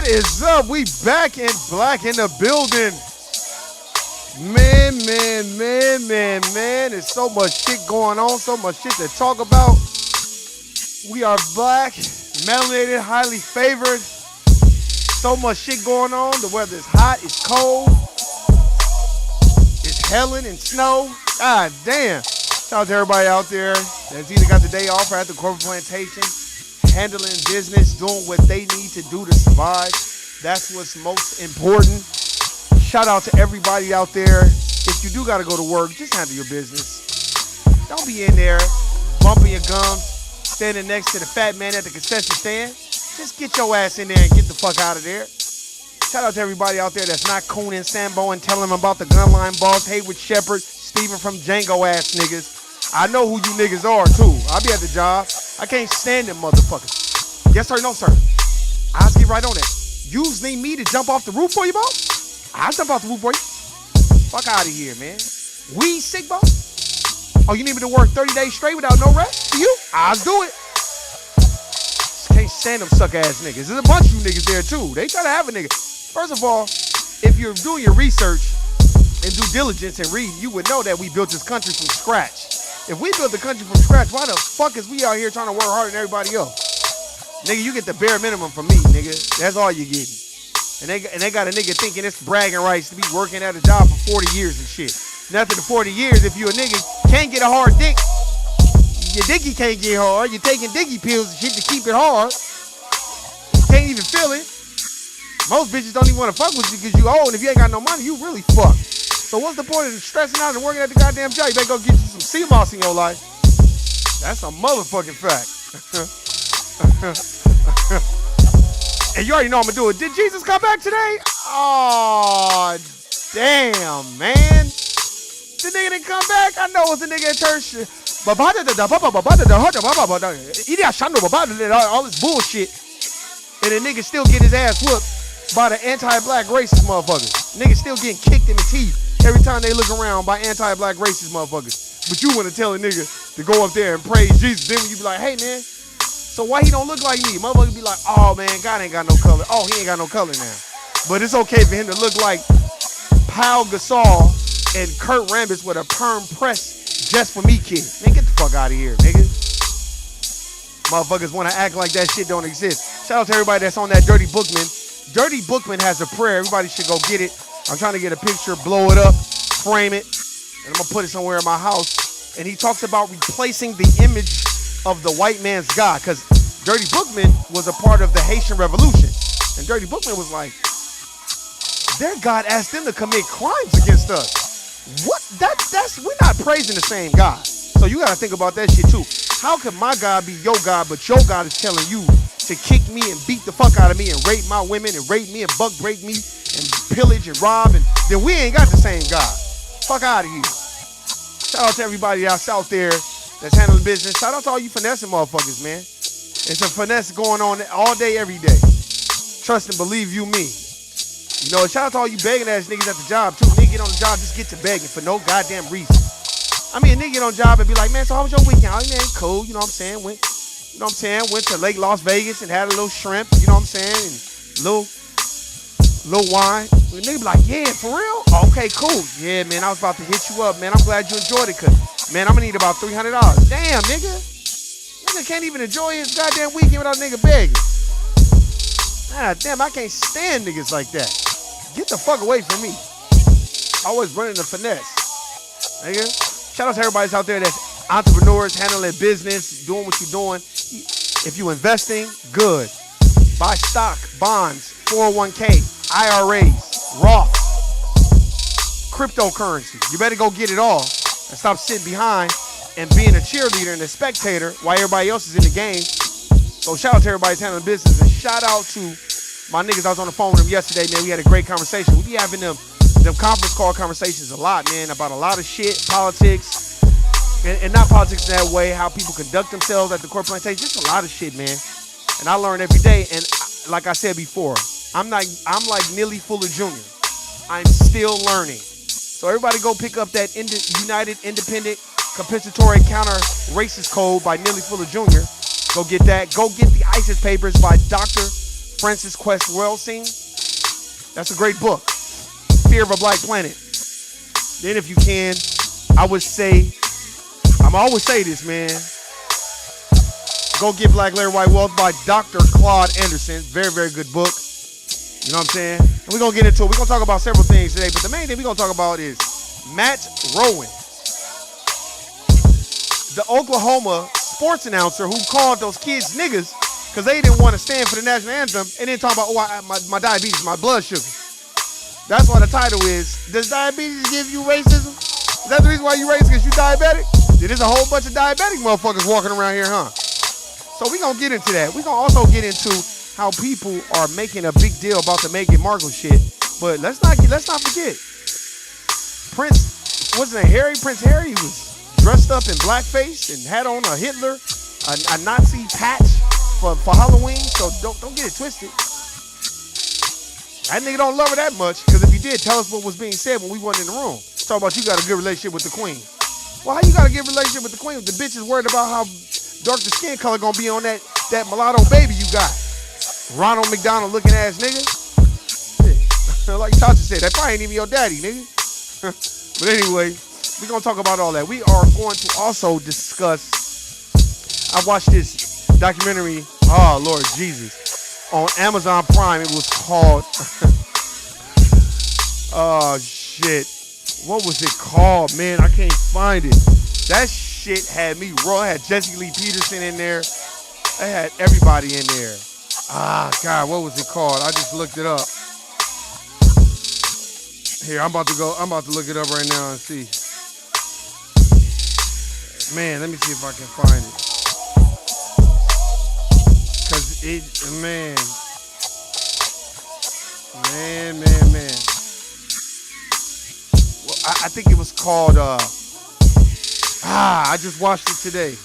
is up? We back in black in the building. Man. There's so much shit going on, so much shit to talk about. We are black, melanated, highly favored. So much shit going on. The weather is hot, it's cold. It's hailing and snow. God damn. Shout out to everybody out there that's either got the day off or at the corporate plantation, handling business, doing what they need to do to survive. That's what's most important. Shout out to everybody out there. If you do got to go to work, just handle your business. Don't be in there bumping your gums, standing next to the fat man at the concession stand. Just get your ass in there and get the fuck out of there. Shout out to everybody out there that's not cooning Sambo and telling them about the gun line boss, Hayward Shepherd, Steven from Django ass niggas. I know who you niggas are too. I be at the job. I can't stand them motherfuckers. Yes sir, no sir. I'll get right on that. You need me to jump off the roof for you, boss? I'll jump off the roof for you. Fuck out of here, man. We sick, boss? Oh, you need me to work 30 days straight without no rest? For you? I'll do it. Just can't stand them suck ass niggas. There's a bunch of you niggas there too. They try to have a nigga. First of all, if you're doing your research and due diligence and reading, you would know that we built this country from scratch. If we built the country from scratch, why the fuck is we out here trying to work harder than everybody else? Nigga, you get the bare minimum from me, nigga. That's all you getting. And they got a nigga thinking it's bragging rights to be working at a job for 40 years and shit. Nothing to 40 years if you a nigga can't get a hard dick. Your dicky can't get hard. You're taking dicky pills and shit to keep it hard. Can't even feel it. Most bitches don't even want to fuck with you because you old, and if you ain't got no money, you really fucked. So what's the point of stressing out and working at the goddamn job? You better go get you some sea moss in your life. That's a motherfucking fact. And you already know I'm gonna do it. Did Jesus come back today? Oh, damn, man. The nigga didn't come back. I know it's a nigga at church. All this bullshit. And the nigga still get his ass whooped by the anti-black racist motherfuckers. Niggas still getting kicked in the teeth every time they look around by anti-black racist motherfuckers. But you want to tell a nigga to go up there and praise Jesus. Then when you be like, hey, man, so why he don't look like me? Motherfuckers be like, oh, man, God ain't got no color. Oh, he ain't got no color now. But it's okay for him to look like Pau Gasol and Kurt Rambis with a perm press just for me, kid. Man, get the fuck out of here, nigga. Motherfuckers want to act like that shit don't exist. Shout out to everybody that's on that Dirty Bookman. Dirty Bookman has a prayer. Everybody should go get it. I'm trying to get a picture, blow it up, frame it, and I'm going to put it somewhere in my house. And he talks about replacing the image of the white man's God, because Dirty Bookman was a part of the Haitian Revolution. And Dirty Bookman was like, their God asked them to commit crimes against us. What? We're not praising the same God. So you got to think about that shit too. How could my God be your God, but your God is telling you to kick me and beat the fuck out of me and rape my women and rape me and buck break me and pillage and rob, and then we ain't got the same God. Fuck out of here. Shout out to everybody else out there that's handling business. Shout out to all you finessing motherfuckers, man. It's a finesse going on all day, every day. Trust and believe you me. You know, shout out to all you begging ass niggas at the job too. Nigga get on the job, just get to begging for no goddamn reason. I mean, a nigga get on the job and be like, man, so how was your weekend? Oh, man, cool, you know what I'm saying? Went to Lake Las Vegas and had a little shrimp, you know what I'm saying? And little wine. The nigga be like, yeah, for real? Oh, okay, cool. Yeah, man, I was about to hit you up, man. I'm glad you enjoyed it, cause, man, I'm gonna need about $300. Damn, nigga. Nigga can't even enjoy his goddamn weekend without a nigga begging. God damn, I can't stand niggas like that. Get the fuck away from me. Always running the finesse. Nigga. Shout out to everybody out there that's entrepreneurs, handling business, doing what you're doing. If you investing, good. Buy stock, bonds, 401k, IRAs, Roth, cryptocurrency. You better go get it all and stop sitting behind and being a cheerleader and a spectator while everybody else is in the game. So shout out to everybody that's handling business, and shout out to my niggas. I was on the phone with them yesterday, man. We had a great conversation. We be having them conference call conversations a lot, man, about a lot of shit, politics, and not politics in that way, how people conduct themselves at the corporate plantation, just a lot of shit, man. And I learn every day, and like I said before, I'm like Neely Fuller Jr. I'm still learning. So everybody go pick up that United Independent Compensatory Counter Racist Code by Neely Fuller Jr. Go get that. Go get the ISIS Papers by Dr. Francis Quest Welsing. That's a great book. Fear of a Black Planet. Then if you can, I would say, I'm always say this, man. Go Get Black Larry White Wealth by Dr. Claude Anderson. Very, very good book. You know what I'm saying? And we're going to get into it. We're going to talk about several things today, but the main thing we're going to talk about is Matt Rowan, the Oklahoma sports announcer who called those kids niggas because they didn't want to stand for the national anthem and then talk about, my diabetes, my blood sugar. That's why the title is, does diabetes give you racism? Is that the reason why you racist, because you diabetic? There's a whole bunch of diabetic motherfuckers walking around here, huh? So we're going to get into that. We're going to also get into how people are making a big deal about the Meghan Markle shit. But let's not forget. Prince Harry was dressed up in blackface and had on a Hitler, a Nazi patch for Halloween. So don't get it twisted. That nigga don't love her that much, because if he did, tell us what was being said when we wasn't in the room. Talk about you got a good relationship with the queen. Well, how you got a good relationship with the queen if the bitch is worried about how dark the skin color gonna be on that mulatto baby you got? Ronald McDonald looking ass nigga. Like Tasha said, that probably ain't even your daddy, nigga. But anyway, we're gonna talk about all that. We are going to also discuss, I watched this documentary, oh Lord Jesus, on Amazon Prime. It was called, oh shit, what was it called, man? I can't find it. That shit had me raw. It had Jesse Lee Peterson in there. It had everybody in there. Ah, God, what was it called? I just looked it up. Here, I'm about to look it up right now and see. Man, let me see if I can find it. Cause man. Well, I think it was called, I just watched it today.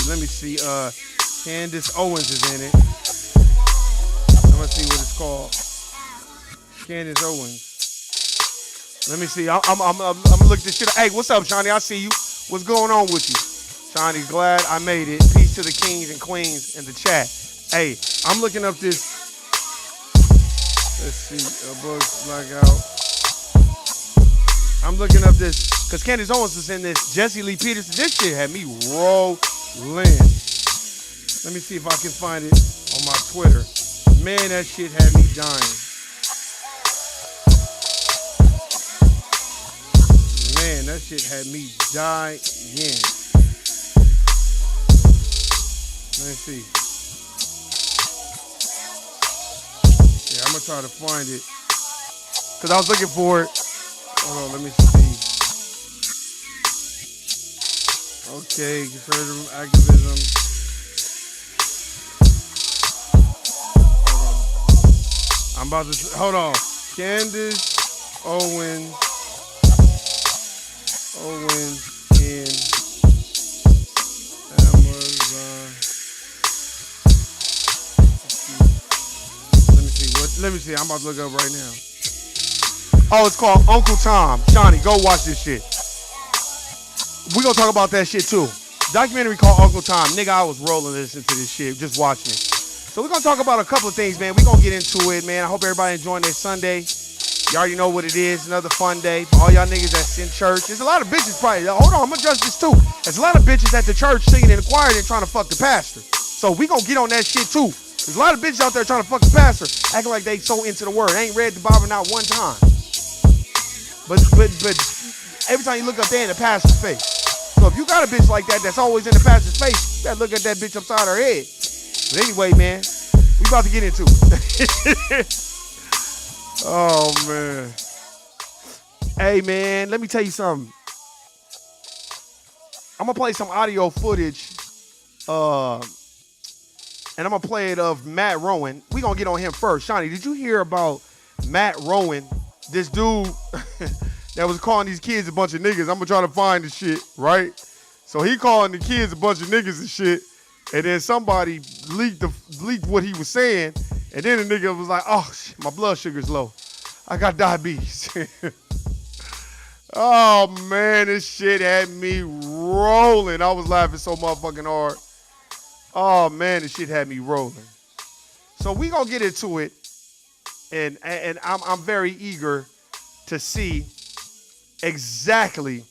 Let me see. Candace Owens is in it. I'm gonna see what it's called. Candace Owens. Let me see. I'm gonna look this shit up. Hey, what's up, Shawnee? I see you. What's going on with you? Shawnee, glad I made it. Peace to the kings and queens in the chat. Hey, I'm looking up this. Let's see. Books blackout. I'm looking up this because Candace Owens was in this. Jesse Lee Peterson. This shit had me rolling. Let me see if I can find it on my Twitter. Man, that shit had me dying. Man, that shit had me dying. Let me see. Yeah, I'm gonna try to find it. Cause I was looking for it. Hold on, let me see. Okay, conservative activism. I'm about to, hold on. Candace Owens in Amazon. Let me see. I'm about to look up right now. Oh, it's called Uncle Tom. Shawnee, go watch this shit. We're going to talk about that shit too. Documentary called Uncle Tom. Nigga, I was rolling listening to this shit, just watching it. So we're going to talk about a couple of things, man. We're going to get into it, man. I hope everybody enjoying their Sunday. You already know what it is. Another fun day. For all y'all niggas that's in church. There's a lot of bitches probably. Hold on, I'm going to address this too. There's a lot of bitches at the church singing in the choir and trying to fuck the pastor. So we're going to get on that shit too. There's a lot of bitches out there trying to fuck the pastor, acting like they so into the word. They ain't read the Bible not one time. But every time you look up there in the pastor's face. So if you got a bitch like that that's always in the pastor's face, you gotta look at that bitch upside her head. But anyway, man, we about to get into it. Oh, man. Hey, man, let me tell you something. I'm gonna play some audio footage. And I'm going to play it of Matt Rowan. We're going to get on him first. Shawnee, did you hear about Matt Rowan, this dude that was calling these kids a bunch of niggas? I'm going to try to find the shit, right? So he calling the kids a bunch of niggas and shit. And then somebody leaked what he was saying. And then the nigga was like, oh, shit, my blood sugar's low. I got diabetes. Oh, man, this shit had me rolling. I was laughing so motherfucking hard. Oh, man, this shit had me rolling. So we going to get into it, and I'm very eager to see exactly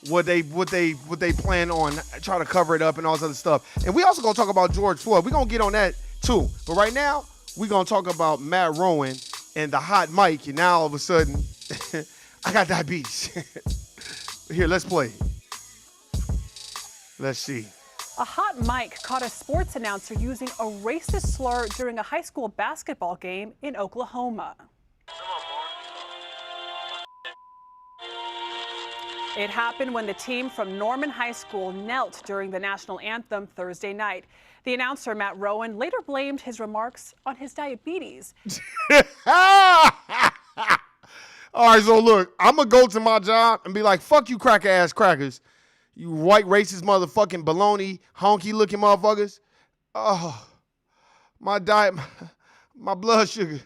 what they plan on trying to cover it up and all this other stuff. And we also going to talk about George Floyd. We're going to get on that too. But right now, we're going to talk about Matt Rowan and the hot mic. And now all of a sudden, I got diabetes. Here, let's play. Let's see. A hot mic caught a sports announcer using a racist slur during a high school basketball game in Oklahoma. It happened when the team from Norman High School knelt during the national anthem Thursday night. The announcer, Matt Rowan, later blamed his remarks on his diabetes. All right, so look, I'm going to go to my job and be like, fuck you cracker-ass crackers. You white racist motherfucking baloney, honky-looking motherfuckers. Oh, my blood sugar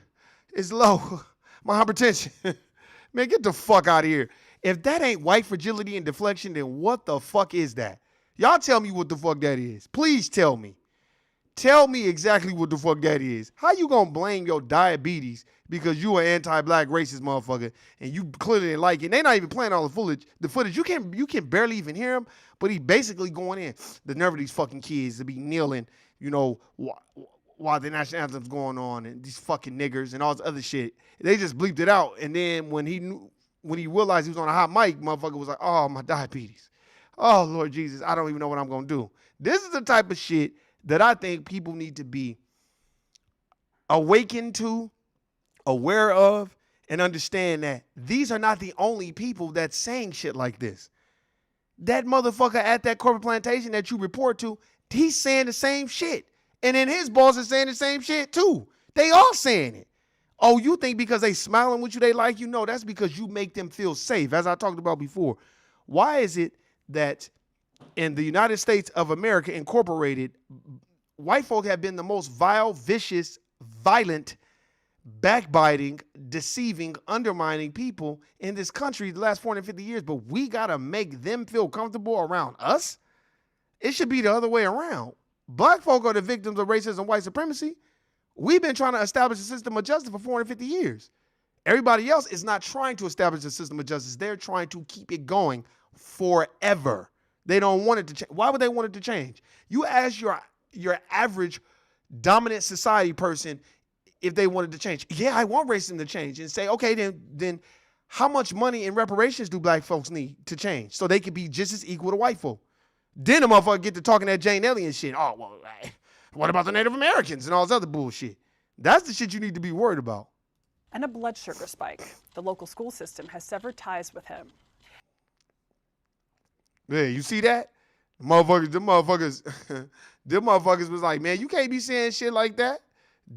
is low. My hypertension. Man, get the fuck out of here. If that ain't white fragility and deflection, then what the fuck is that? Y'all tell me what the fuck that is. Please tell me. Tell me exactly what the fuck that is. How you gonna blame your diabetes because you an anti-black racist motherfucker and you clearly didn't like it? And they not even playing all the footage. You can barely even hear him, but he basically going in. The nerve of these fucking kids to be kneeling, you know, while the national anthem's going on, and these fucking niggers and all this other shit. They just bleeped it out, and then when he realized he was on a hot mic, motherfucker was like, oh, my diabetes. Oh, Lord Jesus, I don't even know what I'm going to do. This is the type of shit that I think people need to be awakened to, aware of, and understand that these are not the only people that's saying shit like this. That motherfucker at that corporate plantation that you report to, he's saying the same shit. And then his boss is saying the same shit too. They all saying it. Oh, you think because they smiling with you, they like you? No, that's because you make them feel safe, as I talked about before. Why is it that in the United States of America Incorporated, white folk have been the most vile, vicious, violent, backbiting, deceiving, undermining people in this country the last 450 years, but we got to make them feel comfortable around us? It should be the other way around. Black folk are the victims of racism and white supremacy. We've been trying to establish a system of justice for 450 years. Everybody else is not trying to establish a system of justice. They're trying to keep it going forever. They don't want it to change. Why would they want it to change? You ask your average dominant society person if they wanted to change. Yeah, I want racism to change. And say, okay, then how much money in reparations do black folks need to change so they can be just as equal to white folk? Then the motherfucker get to talking that Jane Elliott shit. Oh, well, what about the Native Americans and all this other bullshit? That's the shit you need to be worried about. And a blood sugar spike. The local school system has severed ties with him. Yeah, you see that? Them motherfuckers was like, man, you can't be saying shit like that.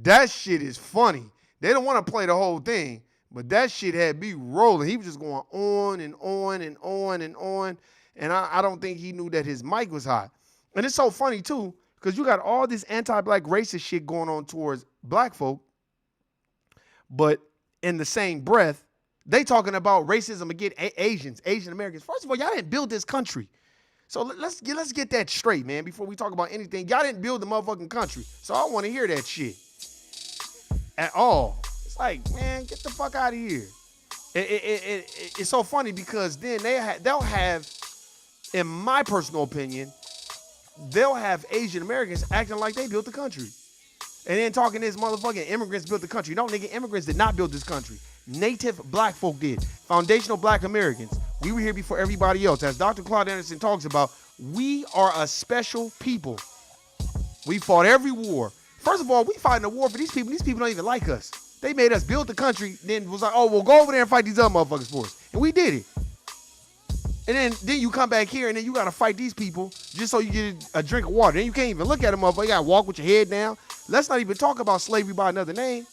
That shit is funny. They don't want to play the whole thing, but that shit had me rolling. He was just going on and on and on and on. And I don't think he knew that his mic was hot. And it's so funny, too, because you got all this anti-black racist shit going on towards black folk, but in the same breath, they talking about racism against Asian Americans. First of all, y'all didn't build this country. So let's get that straight, man, before we talk about anything. Y'all didn't build the motherfucking country. So I don't want to hear that shit at all. It's like, man, get the fuck out of here. It's so funny because then they'll have, in my personal opinion, they'll have Asian Americans acting like they built the country. And then talking this motherfucking immigrants built the country. No, nigga, immigrants did not build this country. Native black folk did. Foundational black Americans. We were here before everybody else. As Dr. Claude Anderson talks about, we are a special people. We fought every war. First of all, we fighting a war for these people. These people don't even like us. They made us build the country, then was like, oh, well, go over there and fight these other motherfuckers for us. And we did it. And then you come back here and then you got to fight these people just so you get a drink of water. Then you can't even look at them, motherfucker. You got to walk with your head down. Let's not even talk about slavery by another name.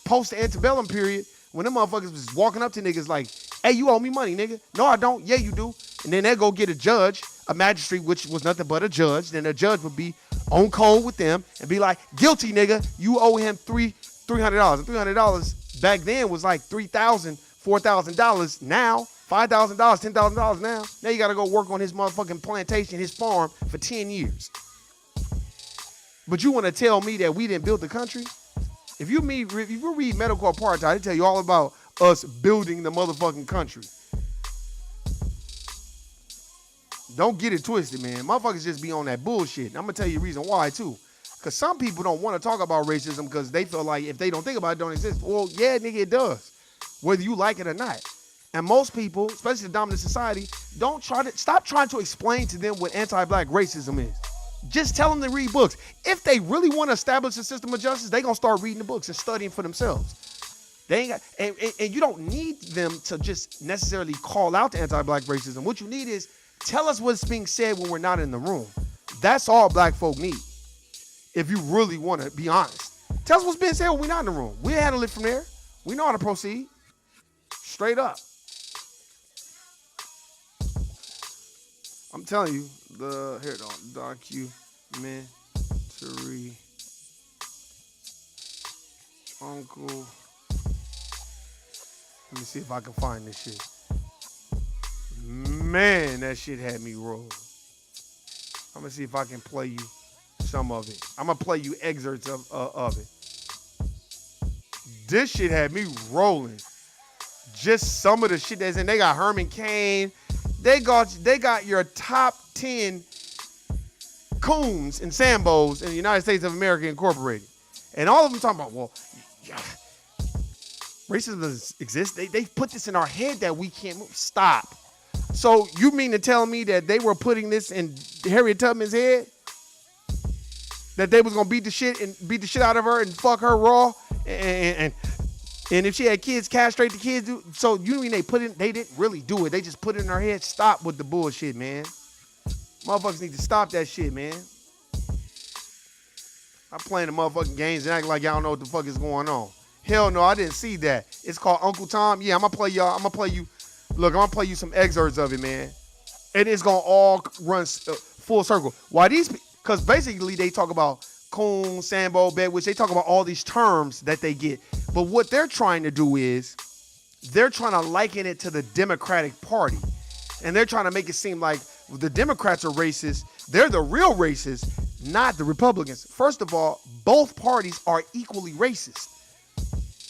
Post the antebellum period, when them motherfuckers was walking up to niggas like, hey, you owe me money, nigga. No, I don't. Yeah, you do. And then they go get a judge, a magistrate, which was nothing but a judge. Then the judge would be on code with them and be like, guilty, nigga. You owe him $300. And $300 back then was like $3,000, $4,000. Now, $5,000, $10,000 now. Now you got to go work on his motherfucking plantation, his farm for 10 years. But you want to tell me that we didn't build the country? If you read Medical Apartheid, they tell you all about us building the motherfucking country. Don't get it twisted, man. Motherfuckers just be on that bullshit. I'm going to tell you the reason why, too. Because some people don't want to talk about racism because they feel like if they don't think about it, it don't exist. Well, yeah, nigga, it does. Whether you like it or not. And most people, especially the dominant society, stop trying to explain to them what anti-black racism is. Just tell them to read books. If they really want to establish a system of justice, they're going to start reading the books and studying for themselves. They ain't got, and you don't need them to just necessarily call out the anti-black racism. What you need is tell us what's being said when we're not in the room. That's all black folk need. If you really want to be honest. Tell us what's being said when we're not in the room. We handle it from there. We know how to proceed. Straight up. I'm telling you, documentary Uncle. Let me see if I can find this shit. Man, that shit had me rolling. I'm gonna see if I can play you some of it. I'm gonna play you excerpts of it. This shit had me rolling. Just some of the shit that's in. They got Herman Cain. They got your top 10 coons and Sambos in the United States of America Incorporated. And all of them talking about, well, yeah, racism doesn't exist. They put this in our head that we can't move. Stop. So you mean to tell me that they were putting this in Harriet Tubman's head? That they was gonna beat the shit out of her and fuck her raw? And if she had kids, castrate the kids. So you mean they didn't really do it. They just put it in her head. Stop with the bullshit, man. Motherfuckers need to stop that shit, man. I'm playing the motherfucking games and acting like y'all don't know what the fuck is going on. Hell no, I didn't see that. It's called Uncle Tom. Yeah, I'm gonna play you. Look, I'm gonna play you some excerpts of it, man. And it's gonna all run full circle. Why these? Because basically they talk about coon, Sambo, Bedwitch. They talk about all these terms that they get. But what they're trying to do is they're trying to liken it to the Democratic Party. And they're trying to make it seem like the Democrats are racist. They're the real racists, not the Republicans. First of all, both parties are equally racist.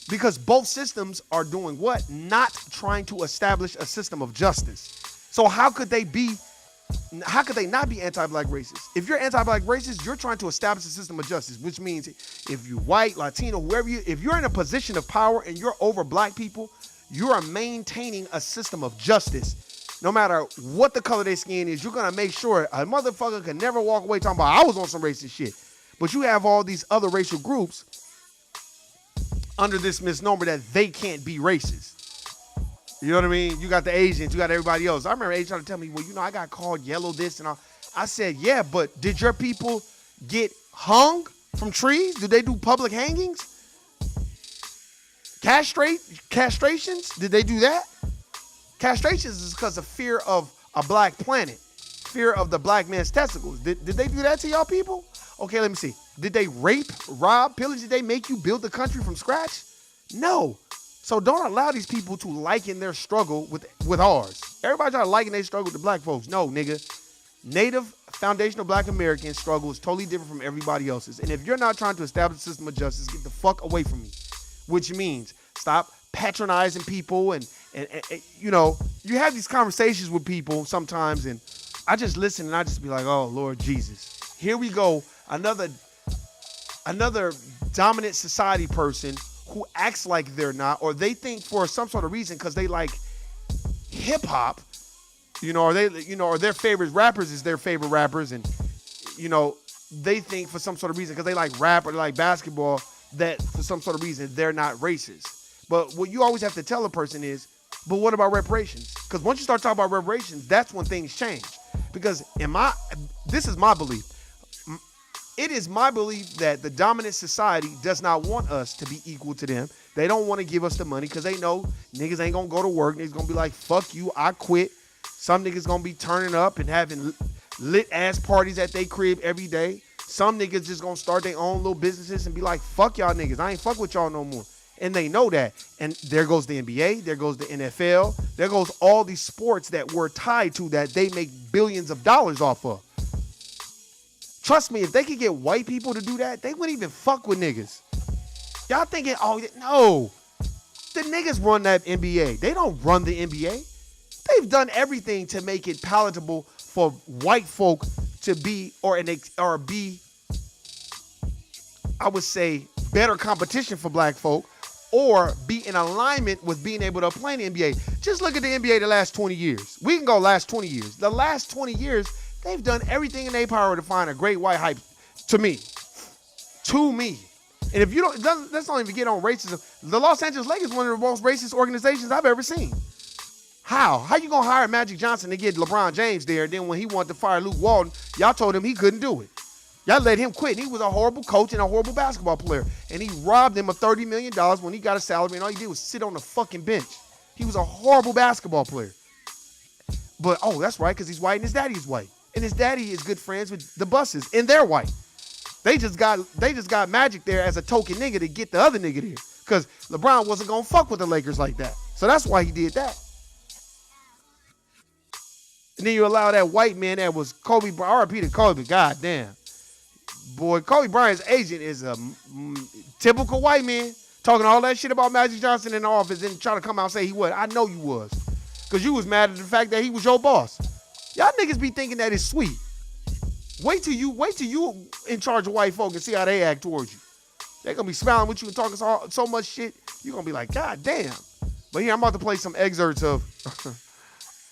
Because both systems are doing what? Not trying to establish a system of justice. So how could they not be anti-black racist? If you're anti-black racist, you're trying to establish a system of justice, which means if you're white, Latino, whoever if you're in a position of power and you're over black people, you are maintaining a system of justice. No matter what the color of their skin is, you're going to make sure a motherfucker can never walk away talking about, I was on some racist shit. But you have all these other racial groups under this misnomer that they can't be racist. You know what I mean? You got the Asians, you got everybody else. I remember Asians trying to tell me, well, I got called yellow this and all. I said, yeah, but did your people get hung from trees? Did they do public hangings? Castrations? Did they do that? Castrations is because of fear of a black planet. Fear of the black man's testicles. Did they do that to y'all people? Okay, let me see. Did they rape, rob, pillage? Did they make you build the country from scratch? No. So don't allow these people to liken their struggle with ours. Everybody try to liken their struggle to black folks. No, nigga. Native foundational black American struggle is totally different from everybody else's. And if you're not trying to establish a system of justice, get the fuck away from me. Which means stop patronizing people and you have these conversations with people sometimes and I just listen and I just be like, oh, Lord Jesus. Here we go. Another dominant society person who acts like they're not, or they think for some sort of reason because they like hip hop, or their favorite rappers is their favorite rappers, and they think for some sort of reason because they like rap or they like basketball that for some sort of reason they're not racist. But what you always have to tell a person is, but what about reparations? Because once you start talking about reparations, that's when things change. Because this is my belief. It is my belief that the dominant society does not want us to be equal to them. They don't want to give us the money because they know niggas ain't going to go to work. Niggas going to be like, fuck you, I quit. Some niggas going to be turning up and having lit ass parties at their crib every day. Some niggas just going to start their own little businesses and be like, fuck y'all niggas. I ain't fuck with y'all no more. And they know that. And there goes the NBA. There goes the NFL. There goes all these sports that we're tied to that they make billions of dollars off of. Trust me, if they could get white people to do that, they wouldn't even fuck with niggas. Y'all thinking, oh, no. The niggas run that NBA. They don't run the NBA. They've done everything to make it palatable for white folk to be, or be, I would say, better competition for black folk, or be in alignment with being able to play in the NBA. Just look at the NBA the last 20 years. We can go last 20 years. The last 20 years, they've done everything in their power to find a great white hype to me. And if you don't, let's not even get on racism. The Los Angeles Lakers is one of the most racist organizations I've ever seen. How you gonna hire Magic Johnson to get LeBron James there? Then when he wanted to fire Luke Walton, y'all told him he couldn't do it. Y'all let him quit. He was a horrible coach and a horrible basketball player. And he robbed him of $30 million when he got a salary, and all he did was sit on the fucking bench. He was a horrible basketball player. But, oh, that's right, because he's white and his daddy is white. And his daddy is good friends with the Busses, and they're white. They just got Magic there as a token nigga to get the other nigga there. Because LeBron wasn't going to fuck with the Lakers like that. So that's why he did that. And then you allow that white man that was Kobe Bryant, RIP to Kobe, goddamn. Boy, Kobe Bryant's agent is a typical white man talking all that shit about Magic Johnson in the office and trying to come out and say he was. I know you was. Because you was mad at the fact that he was your boss. Y'all niggas be thinking that it's sweet. Wait till you in charge of white folk and see how they act towards you. They're going to be smiling with you and talking so much shit, you're going to be like, God damn. But here, I'm about to play some excerpts of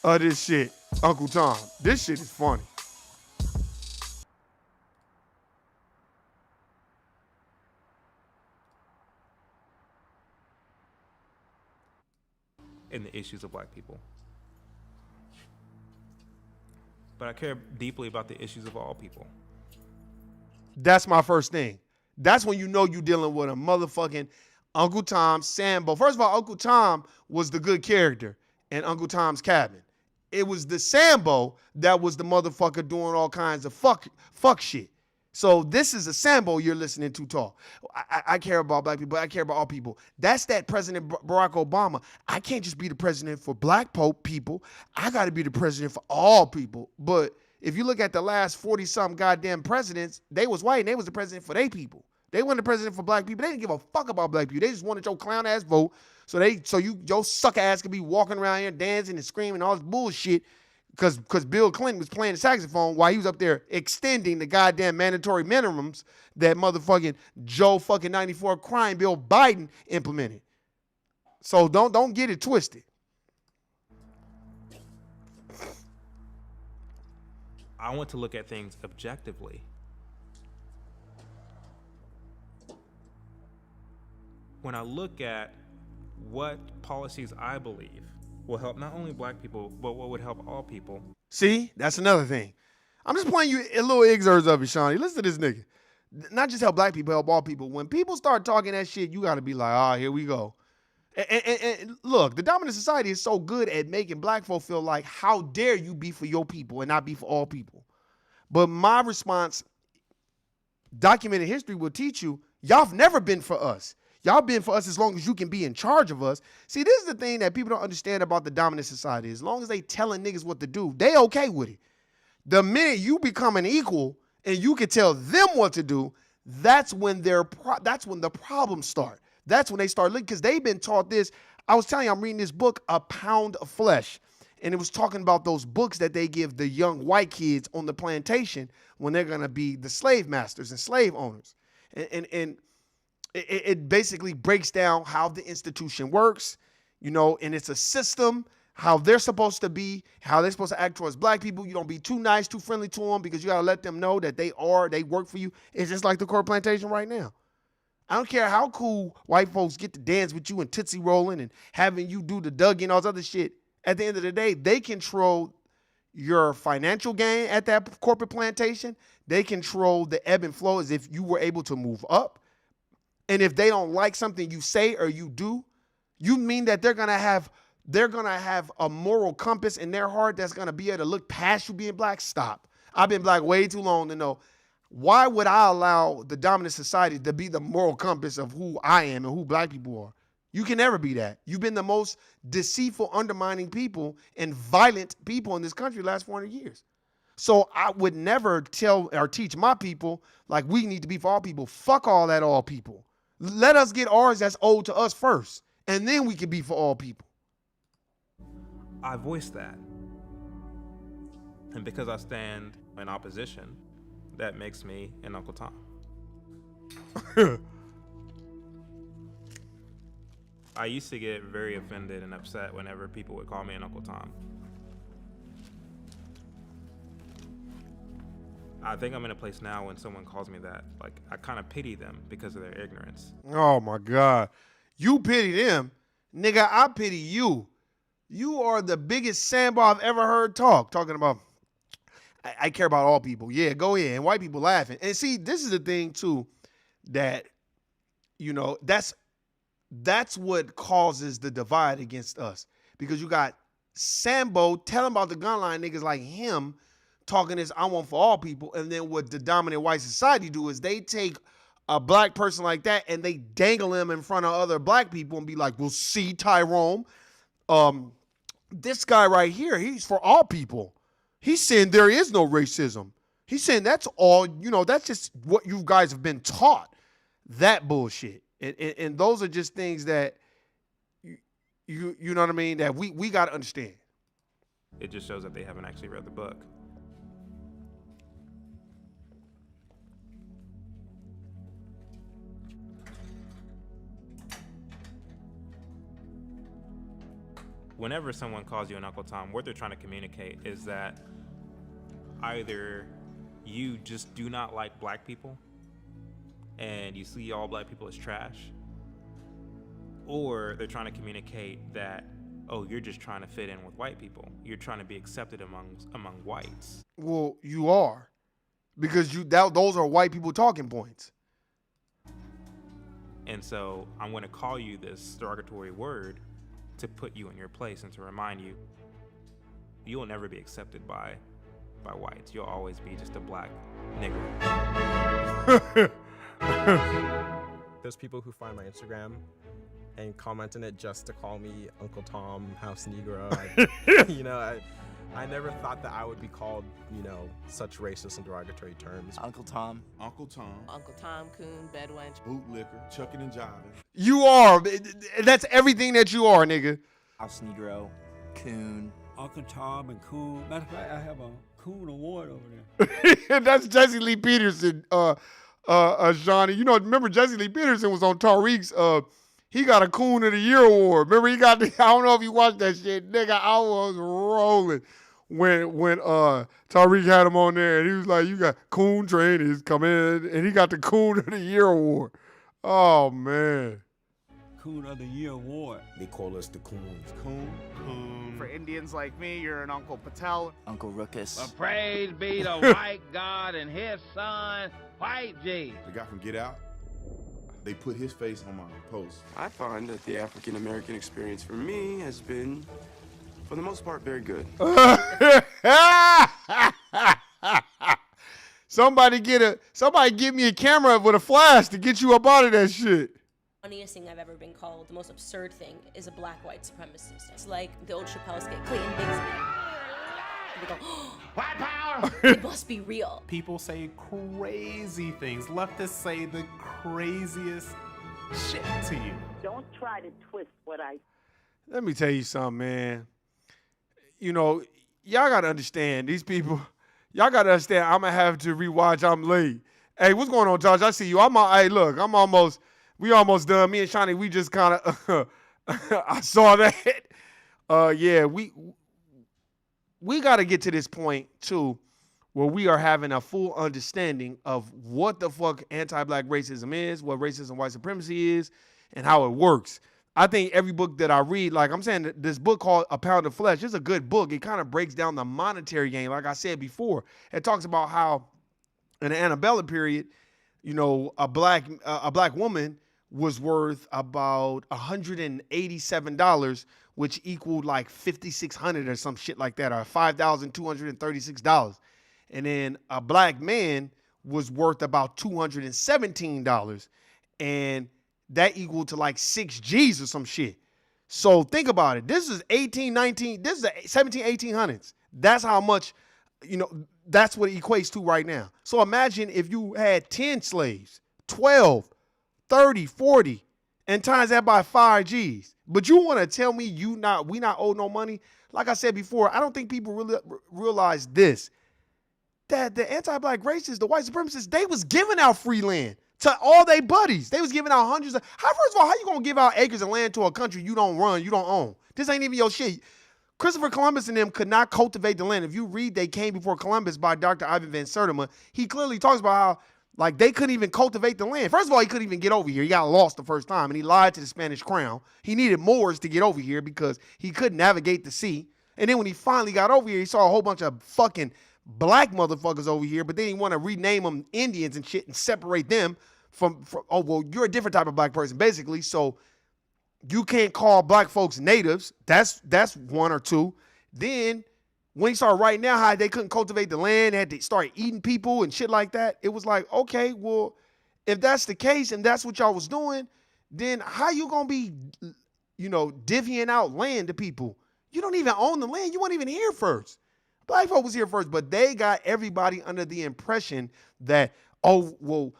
this shit. Uncle Tom. This shit is funny. In the issues of black people. But I care deeply about the issues of all people. That's my first thing. That's when you know you're dealing with a motherfucking Uncle Tom Sambo. First of all, Uncle Tom was the good character in Uncle Tom's Cabin. It was the Sambo that was the motherfucker doing all kinds of fuck shit. So this is a Sambo you're listening to talk. I care about black people. I care about all people. That's that President Barack Obama. I can't just be the president for black people. I got to be the president for all people. But if you look at the last 40-something goddamn presidents, they was white and they was the president for their people. They weren't the president for black people. They didn't give a fuck about black people. They just wanted your clown ass vote so your sucker ass could be walking around here dancing and screaming all this bullshit. Because Bill Clinton was playing the saxophone while he was up there extending the goddamn mandatory minimums that motherfucking Joe fucking 94 crime bill Biden implemented. So don't get it twisted. I want to look at things objectively. When I look at what policies I believe will help not only black people, but what would help all people. See, that's another thing. I'm just playing you a little excerpts of it, Shawnee. Listen to this nigga. Not just help black people, help all people. When people start talking that shit, you got to be like, here we go. And look, the dominant society is so good at making black folk feel like, how dare you be for your people and not be for all people. But my response, documented history will teach you, y'all have never been for us. Y'all been for us as long as you can be in charge of us. See, this is the thing that people don't understand about the dominant society. As long as they telling niggas what to do, they okay with it. The minute you become an equal and you can tell them what to do, that's when the problems start. That's when they start looking, because they've been taught this. I was telling you, I'm reading this book, A Pound of Flesh. And it was talking about those books that they give the young white kids on the plantation when they're going to be the slave masters and slave owners. And it basically breaks down how the institution works, and it's a system, how they're supposed to be, how they're supposed to act towards black people. You don't be too nice, too friendly to them, because you got to let them know that they work for you. It's just like the court plantation right now. I don't care how cool white folks get to dance with you and Tootsie rolling and having you do the Dougie and all this other shit. At the end of the day, they control your financial gain at that corporate plantation. They control the ebb and flow as if you were able to move up. And if they don't like something you say or you do, you mean that they're gonna have a moral compass in their heart that's gonna be able to look past you being black? Stop. I've been black way too long to know. Why would I allow the dominant society to be the moral compass of who I am and who black people are? You can never be that. You've been the most deceitful, undermining people and violent people in this country the last 400 years. So I would never tell or teach my people like we need to be for all people. Fuck all that all people. Let us get ours that's owed to us first, and then we can be for all people. I voiced that. And because I stand in opposition, that makes me an Uncle Tom. I used to get very offended and upset whenever people would call me an Uncle Tom. I think I'm in a place now when someone calls me that, like, I kind of pity them because of their ignorance. Oh my God. You pity them. Nigga, I pity you. You are the biggest sandbar I've ever heard talking about, I care about all people. Yeah, go ahead. And white people laughing. And see, this is the thing too, that, you know, that's what causes the divide against us. Because you got Sambo telling about the gun line niggas like him talking this I want for all people. And then what the dominant white society do is they take a black person like that and they dangle him in front of other black people and be like, well, see, Tyrone, this guy right here, he's for all people. He's saying there is no racism. He's saying that's all, you know, that's just what you guys have been taught. That bullshit. And those are just things that, you know what I mean, that we got to understand. It just shows that they haven't actually read the book. Whenever someone calls you an Uncle Tom, what they're trying to communicate is that either you just do not like black people and you see all black people as trash, or they're trying to communicate that, oh, you're just trying to fit in with white people. You're trying to be accepted among whites. Well, you are, because those are white people talking points. And so I'm going to call you this derogatory word to put you in your place and to remind you, you will never be accepted by whites. You'll always be just a black nigger. There's people who find my Instagram and comment on it just to call me Uncle Tom, House Negro. I never thought that I would be called, such racist and derogatory terms. Uncle Tom. Uncle Tom. Uncle Tom, coon, bedwench. Bootlicker, chucking and jiving. You are. That's everything that you are, nigga. House Negro, coon. Uncle Tom and coon. Matter of fact, I have a coon award over there. That's Jesse Lee Peterson, Johnny. You know, remember Jesse Lee Peterson was on Tariq's, he got a Coon of the Year award. Remember he got I don't know if you watched that shit. Nigga, I was rolling when Tariq had him on there and he was like, you got Coon trainees come in, and he got the Coon of the Year award. Oh man. Coon of the Year award. They call us the Coons. Coon. For Indians like me, you're an Uncle Patel. Uncle Ruckus. Praise be the white God and his son, White G. The guy from Get Out, they put his face on my post. I find that the African American experience for me has been, for the most part, very good. Somebody give me a camera with a flash to get you up out of that shit. Funniest thing I've ever been called, the most absurd thing, is a black white supremacist. It's like the old Chappelle skit, Clayton Bigsby. They go, oh, White power! it must be real. People say crazy things. Leftists say the craziest shit to you. Don't try to twist what I... Let me tell you something, man. You know, y'all got to understand, these people, y'all got to understand, I'm going to have to rewatch I'm Late. Hey, what's going on, Josh? I see you. We almost done. Me and Shawnee, we just kind of, I saw that. Yeah, we got to get to this point, too, where we are having a full understanding of what the fuck anti-black racism is, what racism white supremacy is, and how it works. I think every book that I read, like I'm saying, this book called A Pound of Flesh is a good book. It kind of breaks down the monetary game, like I said before. It talks about how in the antebellum period, you know, a black woman was worth about $187, which equaled like $5,600 or some shit like that, or $5,236. And then a black man was worth about $217, and that equaled to like 6 G's or some shit. So think about it. This is 1800s. That's how much that's what it equates to right now. So imagine if you had 10 slaves, 12, 30, 40, and times that by 5 G's. But you want to tell me we not owe no money? Like I said before, I don't think people really realize this. That the anti-black racists, the white supremacists, they was giving out free land to all their buddies. They was giving out hundreds of, first of all, how you gonna give out acres of land to a country you don't run, you don't own? This ain't even your shit. Christopher Columbus and them could not cultivate the land. If you read They Came Before Columbus by Dr. Ivan Van Sertima, he clearly talks about how like they couldn't even cultivate the land. First of all, he couldn't even get over here. He got lost the first time and he lied to the Spanish crown. He needed Moors to get over here because he couldn't navigate the sea. And then when he finally got over here, he saw a whole bunch of fucking black motherfuckers over here, but then he want to rename them Indians and shit and separate them from, oh, well, you're a different type of black person, basically. So you can't call black folks natives. That's one or two. Then when he started writing down how they couldn't cultivate the land, had to start eating people and shit like that, it was like, okay, well, if that's the case and that's what y'all was doing, then how you gonna be, divvying out land to people? You don't even own the land. You weren't even here first. Black folk was here first, but they got everybody under the impression that, oh, well,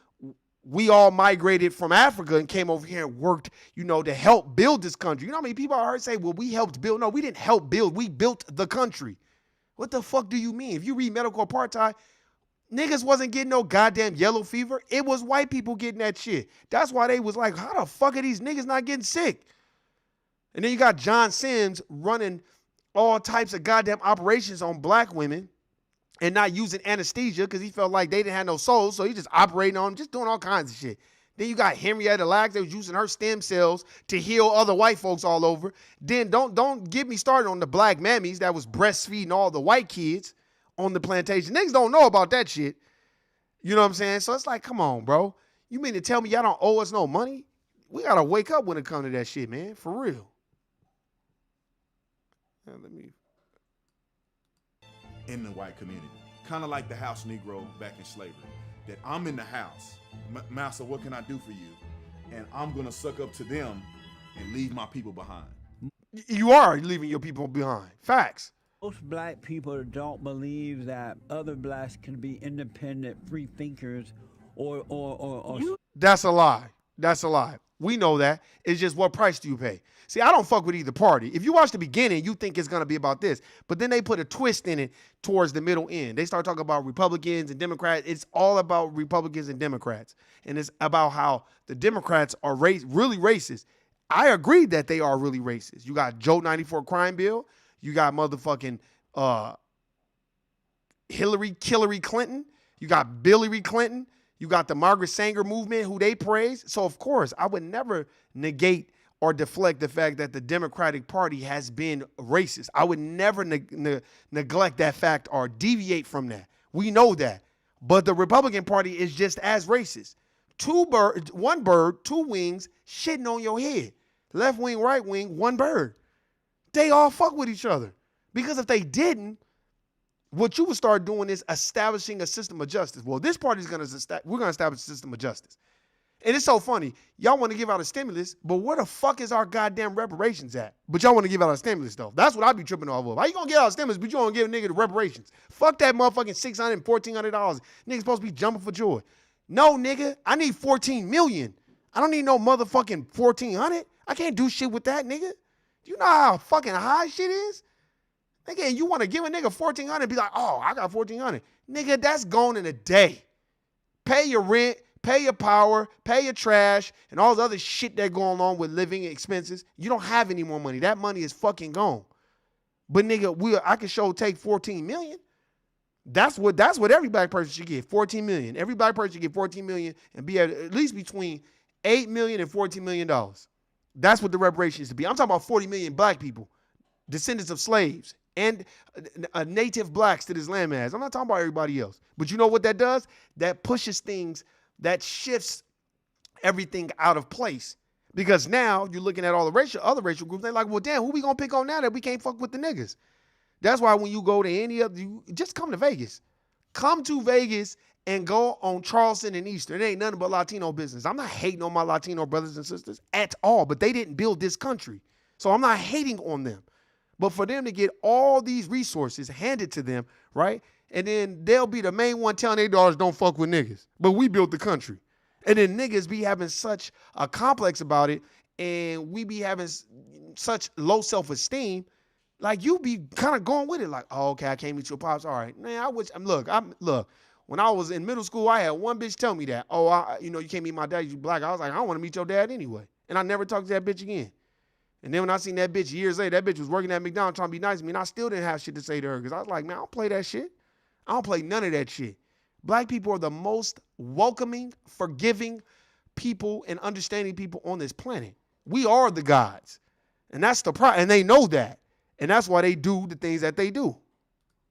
we all migrated from Africa and came over here and worked, to help build this country. You know how many people I heard say, well, we helped build? No, we didn't help build. We built the country. What the fuck do you mean? If you read Medical Apartheid, niggas wasn't getting no goddamn yellow fever. It was white people getting that shit. That's why they was like, how the fuck are these niggas not getting sick? And then you got John Sims running all types of goddamn operations on black women and not using anesthesia because he felt like they didn't have no souls, so he just operating on them, just doing all kinds of shit. Then you got Henrietta Lacks that was using her stem cells to heal other white folks all over. Then don't get me started on the black mammies that was breastfeeding all the white kids on the plantation. Niggas don't know about that shit. You know what I'm saying? So it's like, come on, bro. You mean to tell me y'all don't owe us no money? We got to wake up when it comes to that shit, man. For real. Now, in the white community, kind of like the house Negro back in slavery, that I'm in the house, master, what can I do for you? And I'm gonna suck up to them and leave my people behind. You are leaving your people behind. Facts. Most black people don't believe that other blacks can be independent, free thinkers, or That's a lie. That's a lie. We know that. It's just, what price do you pay? See, I don't fuck with either party. If you watch the beginning, you think it's going to be about this. But then they put a twist in it towards the middle end. They start talking about Republicans and Democrats. It's all about Republicans and Democrats. And it's about how the Democrats are really racist. I agree that they are really racist. You got Joe 94 crime bill. You got motherfucking Hillary Clinton. You got Hillary Clinton. You got the Margaret Sanger movement, who they praise. So, of course, I would never negate or deflect the fact that the Democratic Party has been racist. I would never neglect that fact or deviate from that. We know that. But the Republican Party is just as racist. One bird, two wings, shitting on your head. Left wing, right wing, one bird. They all fuck with each other. Because if they didn't, what you would start doing is establishing a system of justice. Well, this party's we're going to establish a system of justice. And it's so funny. Y'all want to give out a stimulus, but where the fuck is our goddamn reparations at? But y'all want to give out a stimulus, though. That's what I be tripping off of. How you going to give out a stimulus, but you don't give a nigga the reparations? Fuck that motherfucking $600 and $1,400. Niggas supposed to be jumping for joy. No, nigga. I need $14 million. I don't need no motherfucking $1,400. I can't do shit with that, nigga. Do you know how fucking high shit is? Nigga, you want to give a nigga $1,400 and be like, oh, I got $1,400. Nigga, that's gone in a day. Pay your rent, pay your power, pay your trash, and all the other shit that going on with living expenses. You don't have any more money. That money is fucking gone. But nigga, I can take $14 million. That's what every black person should get, $14 million. Every black person should get $14 million and be at least between $8 million and $14 million. That's what the reparations to be. I'm talking about 40 million black people, descendants of slaves, and native blacks to this landmass. I'm not talking about everybody else. But you know what that does? That pushes things, that shifts everything out of place. Because now you're looking at all the other racial groups, they're like, well, damn, who we gonna pick on now that we can't fuck with the niggas? That's why when you go to any other, just come to Vegas. Come to Vegas and go on Charleston and Eastern. It ain't nothing but Latino business. I'm not hating on my Latino brothers and sisters at all, but they didn't build this country. So I'm not hating on them. But for them to get all these resources handed to them, right? And then they'll be the main one telling their daughters don't fuck with niggas. But we built the country. And then niggas be having such a complex about it, and we be having such low self-esteem. Like, you be kind of going with it. Like, oh, okay, I can't meet your pops. All right. Man, look, when I was in middle school, I had one bitch tell me that. Oh, you can't meet my dad, you black. I was like, I don't want to meet your dad anyway. And I never talked to that bitch again. And then when I seen that bitch years later, that bitch was working at McDonald's trying to be nice to me, and I still didn't have shit to say to her because I was like, man, I don't play that shit. I don't play none of that shit. Black people are the most welcoming, forgiving people and understanding people on this planet. We are the gods. And that's the problem. And they know that. And that's why they do the things that they do.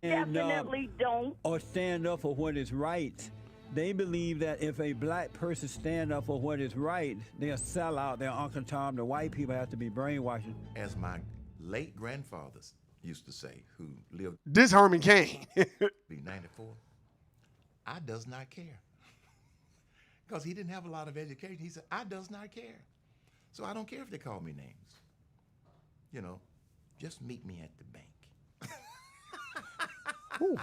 Definitely don't. Or stand up for what is right. They believe that if a black person stand up for what is right, they'll sell out their Uncle Tom. The white people have to be brainwashing. As my late grandfathers used to say, who lived this Herman Cain. be 94, I does not care. Because he didn't have a lot of education. He said, I does not care. So I don't care if they call me names. Just meet me at the bank. Ooh.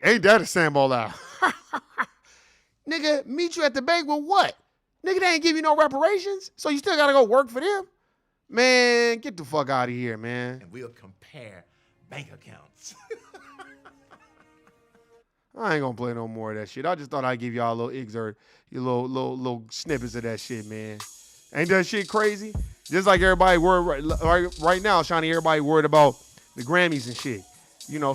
Ain't that a sandball out? Nigga, meet you at the bank with what? Nigga, they ain't give you no reparations, so you still gotta go work for them? Man, get the fuck out of here, man. And we'll compare bank accounts. I ain't gonna play no more of that shit. I just thought I'd give y'all a little excerpt, your little snippets of that shit, man. Ain't that shit crazy? Just like everybody worried right now, Shawnee, everybody worried about the Grammys and shit.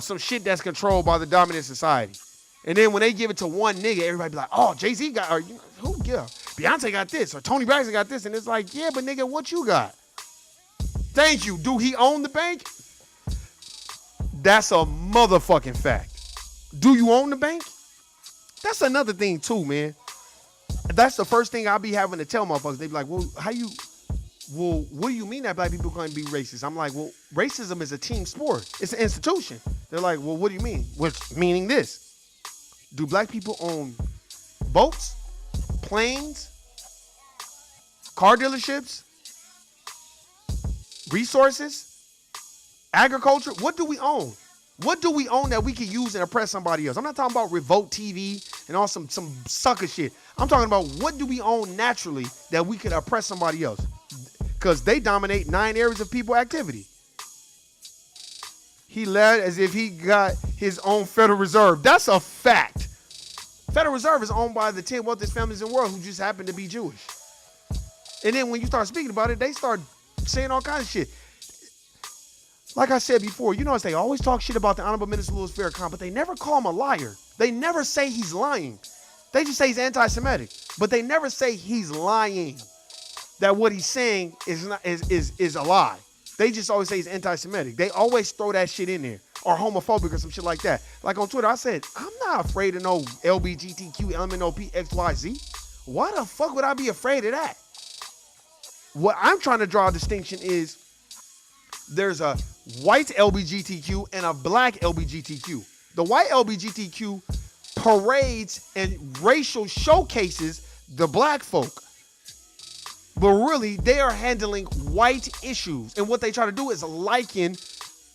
Some shit that's controlled by the dominant society. And then when they give it to one nigga, everybody be like, oh, Jay-Z got, or who, yeah, Beyonce got this, or Tony Braxton got this. And it's like, yeah, but nigga, what you got? Thank you. Do he own the bank? That's a motherfucking fact. Do you own the bank? That's another thing too, man. That's the first thing I'll be having to tell motherfuckers. They be like, well, what do you mean that black people can't be racist? I'm like, well, racism is a team sport. It's an institution. They're like, well, what do you mean? Meaning this. Do black people own boats, planes, car dealerships, resources, agriculture? What do we own? What do we own that we can use and oppress somebody else? I'm not talking about Revolt TV and all some sucker shit. I'm talking about what do we own naturally that we could oppress somebody else? Because they dominate 9 areas of people activity. He led as if he got his own Federal Reserve. That's a fact. Federal Reserve is owned by the 10 wealthiest families in the world who just happen to be Jewish. And then when you start speaking about it, they start saying all kinds of shit. Like I said before, they always talk shit about the Honorable Minister Louis Farrakhan, but they never call him a liar. They never say he's lying. They just say he's anti-Semitic, but they never say he's lying. That what he's saying is a lie. They just always say he's anti-Semitic. They always throw that shit in there, or homophobic or some shit like that. Like on Twitter, I said, I'm not afraid of no LBGTQ, LMNOP, XYZ. Why the fuck would I be afraid of that? What I'm trying to draw a distinction is there's a white LBGTQ and a black LBGTQ. The white LBGTQ parades and racial showcases the black folk. But really, they are handling white issues. And what they try to do is liken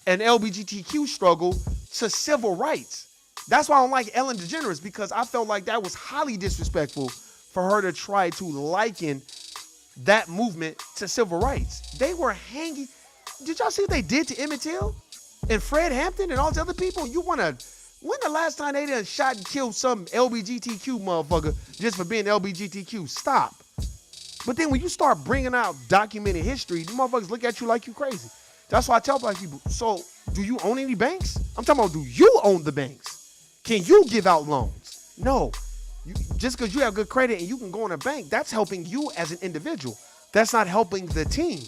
an LGBTQ struggle to civil rights. That's why I don't like Ellen DeGeneres, because I felt like that was highly disrespectful for her to try to liken that movement to civil rights. They were hanging. Did y'all see what they did to Emmett Till and Fred Hampton and all these other people? When the last time they done shot and killed some LGBTQ motherfucker just for being LGBTQ? Stop. But then when you start bringing out documented history, the motherfuckers look at you like you crazy. That's why I tell black people, so do you own any banks? I'm talking about, do you own the banks? Can you give out loans? No. Just because you have good credit and you can go in a bank, that's helping you as an individual. That's not helping the team.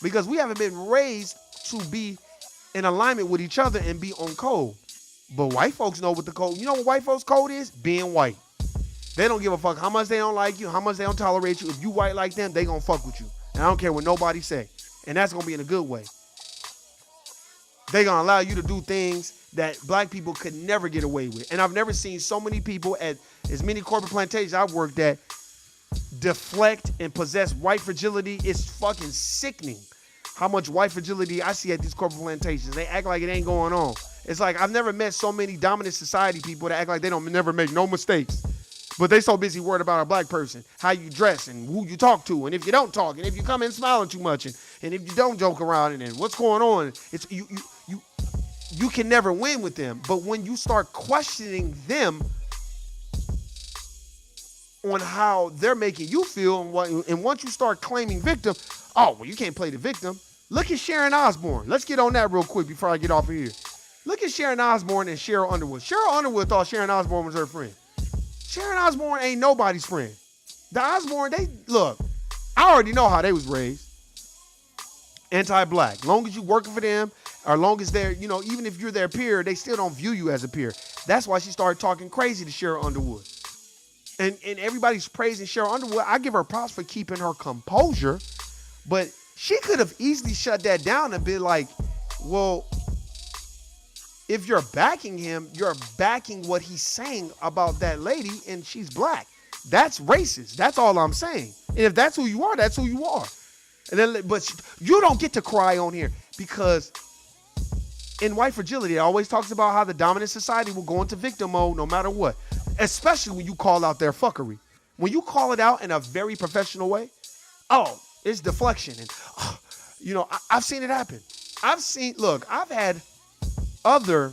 Because we haven't been raised to be in alignment with each other and be on code. But white folks know what the code, you know what white folks' code is? Being white. They don't give a fuck how much they don't like you, how much they don't tolerate you. If you white like them, they gonna fuck with you. And I don't care what nobody say. And that's gonna be in a good way. They gonna allow you to do things that black people could never get away with. And I've never seen so many people at as many corporate plantations I've worked at deflect and possess white fragility. It's fucking sickening how much white fragility I see at these corporate plantations. They act like it ain't going on. It's like I've never met so many dominant society people that act like they don't never make no mistakes. But they so busy worried about a black person, how you dress and who you talk to, and if you don't talk, and if you come in smiling too much, and if you don't joke around, and then what's going on. It's you can never win with them. But when you start questioning them on how they're making you feel, and once you start claiming victim, oh, well, you can't play the victim. Look at Sharon Osbourne. Let's get on that real quick before I get off of here. Look at Sharon Osbourne and Cheryl Underwood. Cheryl Underwood thought Sharon Osbourne was her friend. Sharon Osbourne ain't nobody's friend. The Osbourne, look, I already know how they was raised. Anti-black. Long as you working for them, or long as they're, even if you're their peer, they still don't view you as a peer. That's why she started talking crazy to Cheryl Underwood. And everybody's praising Cheryl Underwood. I give her props for keeping her composure, but she could have easily shut that down and been like, well, if you're backing him, you're backing what he's saying about that lady, and she's black. That's racist. That's all I'm saying. And if that's who you are, that's who you are. And then, but you don't get to cry on here, because in White Fragility, it always talks about how the dominant society will go into victim mode no matter what, especially when you call out their fuckery. When you call it out in a very professional way, oh, it's deflection. And, I've seen it happen. I've had other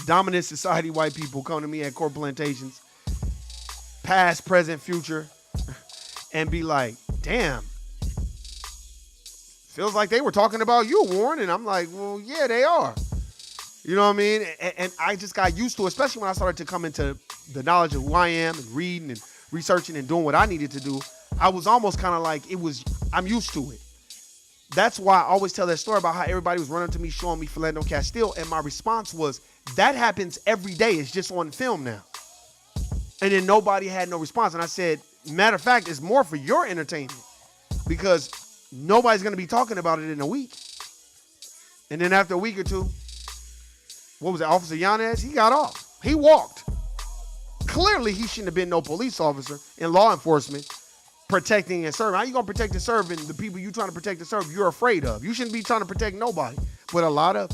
dominant society white people come to me at Court Plantations, past, present, future, and be like, damn, feels like they were talking about you, Warren. And I'm like, well, yeah, they are. You know what I mean? And I just got used to it, especially when I started to come into the knowledge of who I am and reading and researching and doing what I needed to do. I was almost kind of like, I'm used to it. That's why I always tell that story about how everybody was running to me, showing me Philando Castile. And my response was, that happens every day. It's just on film now. And then nobody had no response. And I said, matter of fact, it's more for your entertainment, because nobody's going to be talking about it in a week. And then after a week or two, what was it, Officer Yanez? He got off. He walked. Clearly, he shouldn't have been no police officer in law enforcement protecting and serving. How you going to protect and serve and the people you trying to protect and serve you're afraid of? You shouldn't be trying to protect nobody. But a lot of,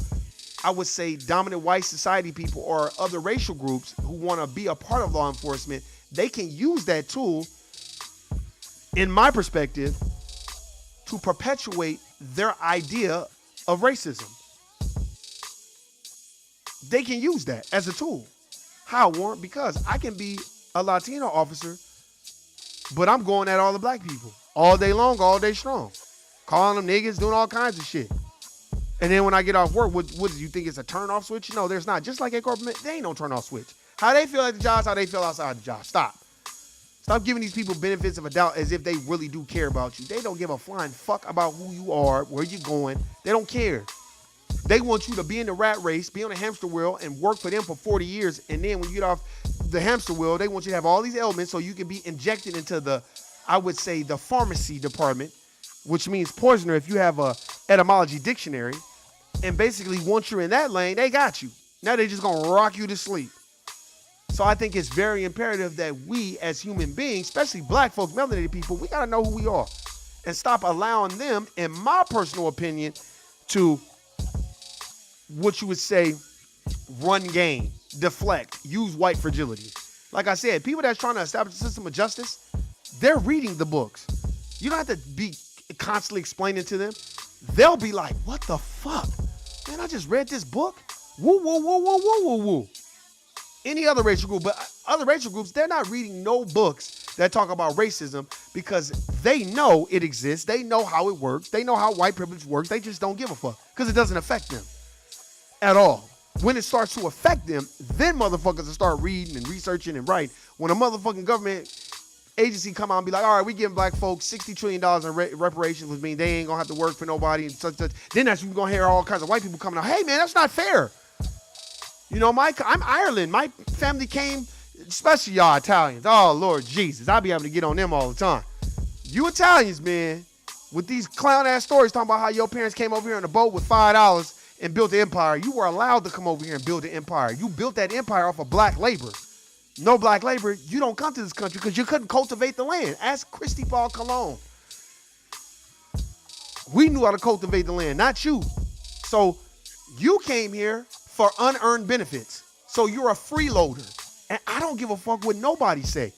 I would say, dominant white society people or other racial groups who want to be a part of law enforcement, they can use that tool, in my perspective, to perpetuate their idea of racism. They can use that as a tool. How, Warren? Because I can be a Latino officer, but I'm going at all the black people all day long, all day strong, calling them niggas, doing all kinds of shit. And then when I get off work, what do you think it's a turn-off switch? No, there's not. Just like at corporate, there ain't no turn-off switch. How they feel at the jobs, how they feel outside the job. Stop giving these people benefits of a doubt as if they really do care about you. They don't give a flying fuck about who you are, where you're going. They don't care. They want you to be in the rat race, be on the hamster wheel, and work for them for 40 years. And then when you get off the hamster wheel, they want you to have all these ailments so you can be injected into the, I would say, the pharmacy department, which means poisoner if you have a etymology dictionary. And basically, once you're in that lane, they got you. Now they're just going to rock you to sleep. So I think it's very imperative that we as human beings, especially black folks, melanated people, we got to know who we are and stop allowing them, in my personal opinion, to, what you would say, run game, deflect, use white fragility. Like I said, people that's trying to establish a system of justice, they're reading the books. You don't have to be constantly explaining to them. They'll be like, what the fuck? Man, I just read this book. Woo, woo, woo, woo, woo, woo, woo. Any other racial group, but other racial groups, they're not reading no books that talk about racism because they know it exists. They know how it works. They know how white privilege works. They just don't give a fuck because it doesn't affect them at all. When it starts to affect them, then motherfuckers will start reading and researching and writing. When a motherfucking government agency come out and be like, all right, we giving black folks $60 trillion in reparations, which means they ain't gonna have to work for nobody and such. Then that's when you're gonna hear all kinds of white people coming out, hey man, that's not fair. You know, I'm Ireland. My family came, especially y'all Italians. Oh, Lord Jesus. I'll be able to get on them all the time. You Italians, man, with these clown-ass stories talking about how your parents came over here on a boat with $5 and built the empire. You were allowed to come over here and build the empire. You built that empire off of black labor. No black labor, you don't come to this country because you couldn't cultivate the land. Ask Christy Paul Cologne. We knew how to cultivate the land, not you. So you came here for unearned benefits. So you're a freeloader. And I don't give a fuck what nobody say.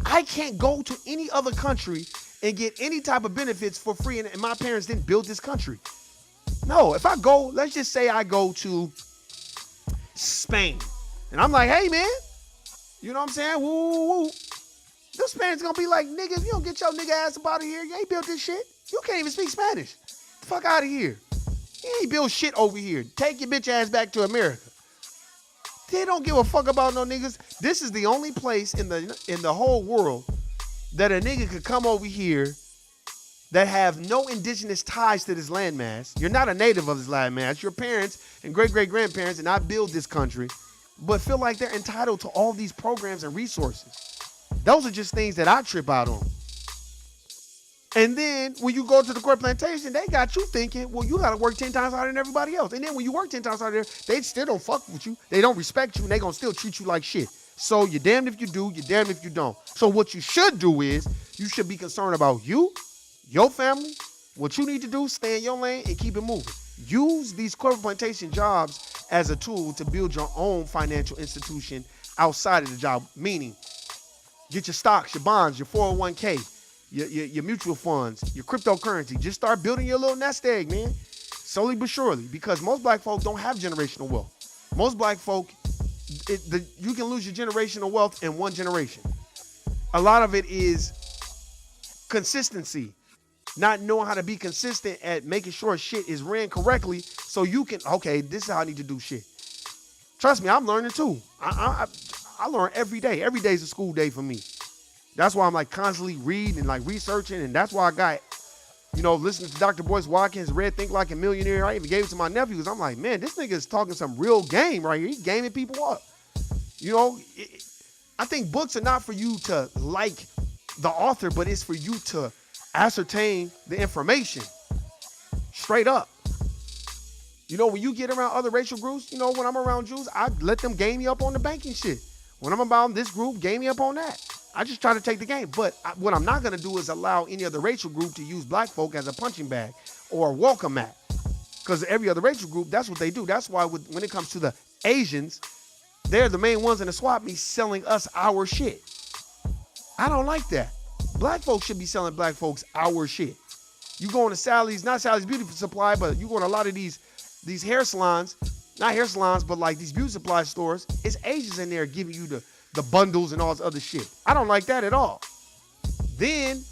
I can't go to any other country and get any type of benefits for free. And my parents didn't build this country. No, if I go, let's just say I go to Spain. And I'm like, hey, man, you know what I'm saying? Woo, woo. Them Spaniards gonna be like, nigga, if you don't get your nigga ass up out of here, you ain't built this shit. You can't even speak Spanish. Fuck out of here. You ain't built shit over here. Take your bitch ass back to America. They don't give a fuck about no niggas. This is the only place in the whole world that a nigga could come over here that have no indigenous ties to this landmass. You're not a native of this landmass. Your parents and great-great-grandparents did not build this country, but feel like they're entitled to all these programs and resources. Those are just things that I trip out on. And then when you go to the court plantation, they got you thinking, well, you got to work 10 times harder than everybody else. And then when you work 10 times harder, they still don't fuck with you. They don't respect you, and they going to still treat you like shit. So you're damned if you do, you're damned if you don't. So what you should do is you should be concerned about you, your family, what you need to do, stay in your lane, and keep it moving. Use these corporate plantation jobs as a tool to build your own financial institution outside of the job, meaning get your stocks, your bonds, your 401k, your mutual funds, your cryptocurrency. Just start building your little nest egg, man. Slowly but surely, because most black folk don't have generational wealth. Most black folk, you can lose your generational wealth in one generation. A lot of it is consistency. Not knowing how to be consistent at making sure shit is ran correctly so you can, okay, this is how I need to do shit. Trust me, I'm learning too. I learn every day. Every day is a school day for me. That's why I'm like constantly reading and like researching. And that's why I got, listening to Dr. Boyce Watkins, Read Think Like a Millionaire. I even gave it to my nephews. I'm like, man, this nigga is talking some real game right here. He's gaming people up. I think books are not for you to like the author, but it's for you to ascertain the information straight up. When you get around other racial groups, when I'm around Jews, I let them game me up on the banking shit. When I'm around this group, game me up on that. I just try to take the game. But what I'm not going to do is allow any other racial group to use black folk as a punching bag or a welcome mat. Because every other racial group, that's what they do. That's why when it comes to the Asians, they're the main ones in the swap meet selling us our shit. I don't like that. Black folks should be selling black folks our shit. You go into Sally's, not Sally's Beauty Supply, but you go in a lot of these hair salons, not hair salons, but like these beauty supply stores, it's Asians in there giving you the bundles and all this other shit. I don't like that at all. Then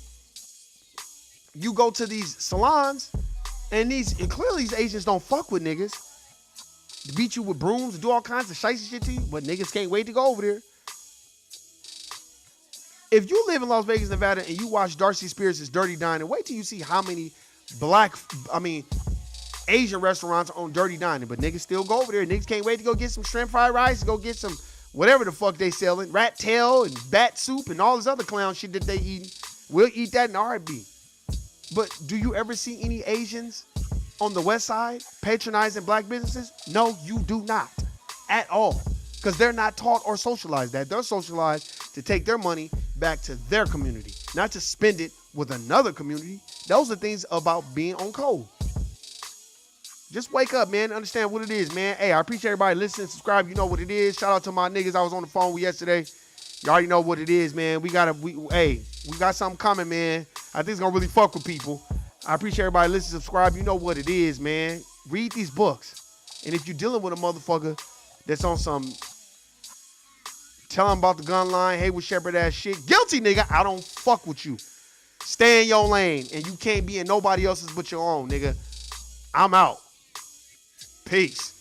you go to these salons and clearly these Asians don't fuck with niggas. They beat you with brooms and do all kinds of shicey shit to you, but niggas can't wait to go over there. If you live in Las Vegas, Nevada, and you watch Darcy Spears' Dirty Dining, wait till you see how many Asian restaurants own Dirty Dining, but niggas still go over there. Niggas can't wait to go get some shrimp fried rice, go get some whatever the fuck they selling, rat tail and bat soup and all this other clown shit that they eating. We'll eat that in a heartbeat. But do you ever see any Asians on the West Side patronizing black businesses? No, you do not at all. Because they're not taught or socialized that. They're socialized to take their money back to their community, not to spend it with another community. Those are things about being on code. Just wake up, man. Understand what it is, man. Hey, I appreciate everybody listening. Subscribe. You know what it is. Shout out to my niggas I was on the phone with yesterday. You already know what it is, man. We got something coming, man. I think it's going to really fuck with people. I appreciate everybody listening. Subscribe. You know what it is, man. Read these books. And if you're dealing with a motherfucker that's on some tell him about the gun line, Haywood Shepherd ass shit, guilty nigga, I don't fuck with you. Stay in your lane, and you can't be in nobody else's but your own, nigga. I'm out. Peace.